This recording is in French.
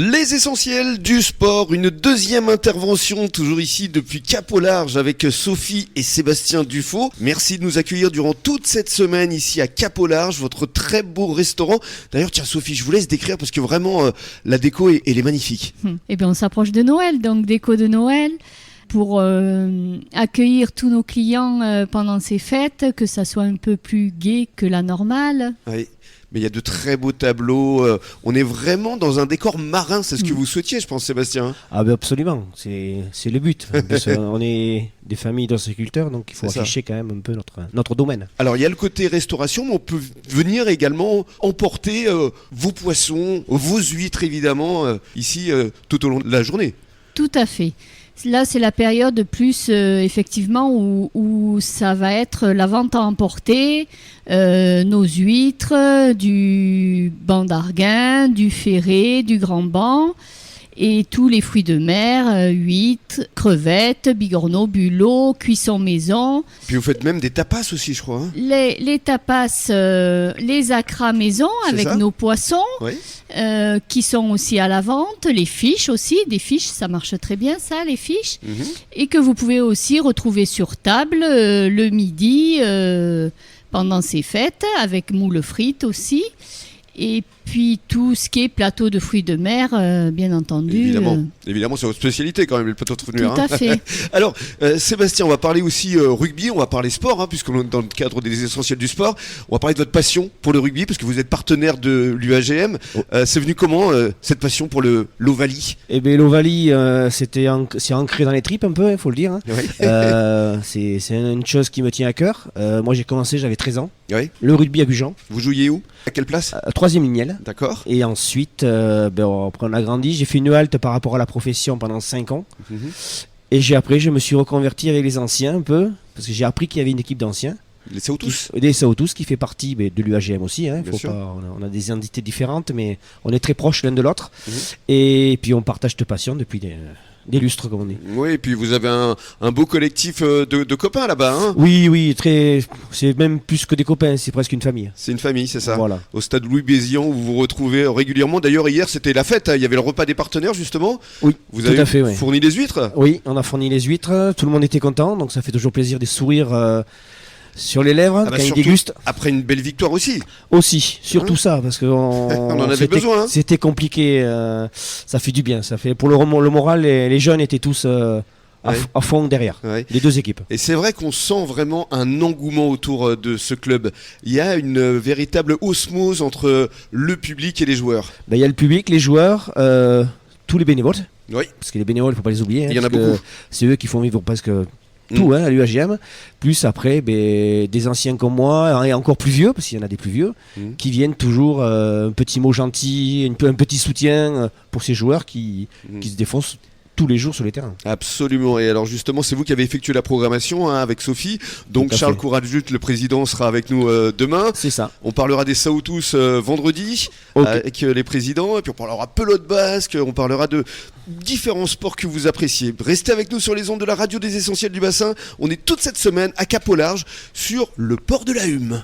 Les essentiels du sport, une deuxième intervention, toujours ici depuis Cap au Large avec Sophie et Sébastien Dufaux. Merci de nous accueillir durant toute cette semaine ici à Cap au Large, votre très beau restaurant. D'ailleurs, tiens Sophie, je vous laisse décrire parce que vraiment la déco elle est magnifique. Eh bien, on s'approche de Noël, donc déco de Noël pour accueillir tous nos clients pendant ces fêtes, que ça soit un peu plus gai que la normale. Oui. Mais il y a de très beaux tableaux. On est vraiment dans un décor marin. C'est ce que vous souhaitiez, je pense, Sébastien. Ah ben absolument, c'est le but. En plus, on est des familles d'agriculteurs, donc il faut afficher quand même un peu notre domaine. Alors il y a le côté restauration, mais on peut venir également emporter vos poissons, vos huîtres évidemment, ici tout au long de la journée. Tout à fait. Là, c'est la période plus, effectivement, où ça va être la vente à emporter, nos huîtres, du banc d'Arguin, du ferret, du grand banc, et tous les fruits de mer, huîtres, crevettes, bigorneaux, bulots, cuissons maison. Puis vous faites même des tapas aussi, je crois. Hein. Les tapas, les acras maison avec nos poissons, oui. Qui sont aussi à la vente, les fiches aussi, des fiches, ça marche très bien ça, les fiches, et que vous pouvez aussi retrouver sur table le midi pendant ces fêtes, avec moules frites aussi. Et puis tout ce qui est plateau de fruits de mer, bien entendu. Évidemment, c'est votre spécialité quand même, le plateau de fruits de mer. Tout à fait. Alors, Sébastien, on va parler aussi rugby, on va parler sport, puisqu'on est dans le cadre des essentiels du sport. On va parler de votre passion pour le rugby, parce que vous êtes partenaire de l'UAGM. C'est venu comment, cette passion pour l'Ovalie ? Eh bien, l'Ovalie, c'est ancré dans les tripes un peu, il faut le dire. Ouais. C'est une chose qui me tient à cœur. Moi, j'ai commencé, j'avais 13 ans. Oui. Le rugby à Gujan. Vous jouiez où ? À quelle place ? 3e lignelle. D'accord. Et ensuite, on a grandi. J'ai fait une halte par rapport à la profession pendant 5 ans. Et je me suis reconverti avec les anciens un peu, parce que j'ai appris qu'il y avait une équipe d'anciens. Les Saotous. Des Saotous qui fait partie de l'UAGM aussi. On a des entités différentes, mais on est très proches l'un de l'autre. Et puis on partage de passion depuis des lustres, comme on dit. Oui, et puis vous avez un beau collectif de copains là-bas. Hein. Oui, c'est même plus que des copains, c'est presque une famille. C'est une famille, c'est ça. Voilà. Au stade Louis Bézian, où vous vous retrouvez régulièrement. D'ailleurs, hier, c'était la fête. Il y avait le repas des partenaires, justement. Oui, vous avez fourni les huîtres ? Oui, on a fourni les huîtres. Tout le monde était content, donc ça fait toujours plaisir de sourire sur les lèvres quand ils dégustent. Après une belle victoire aussi. Surtout ça, parce qu'on on en avait besoin. C'était compliqué, ça fait du bien. Ça fait pour le moral, les jeunes étaient tous à fond derrière, les deux équipes. Et c'est vrai qu'on sent vraiment un engouement autour de ce club. Il y a une véritable osmose entre le public et les joueurs. Il y a le public, les joueurs, tous les bénévoles. Oui. Parce que les bénévoles, il ne faut pas les oublier. Il y en a beaucoup. C'est eux qui font vivre presque tout à l'UAGM, plus après des anciens comme moi et encore plus vieux, parce qu'il y en a des plus vieux, qui viennent toujours un petit mot gentil, un petit soutien pour ces joueurs qui se défoncent tous les jours sur les terrains. Absolument. Et alors justement, c'est vous qui avez effectué la programmation avec Sophie. Donc Charles Courajut, le président, sera avec nous demain. C'est ça. On parlera des Saotous vendredi avec les présidents. Et puis on parlera pelote basque. On parlera de différents sports que vous appréciez. Restez avec nous sur les ondes de la radio des Essentiels du Bassin. On est toute cette semaine à Cap au Large sur le port de la Hume.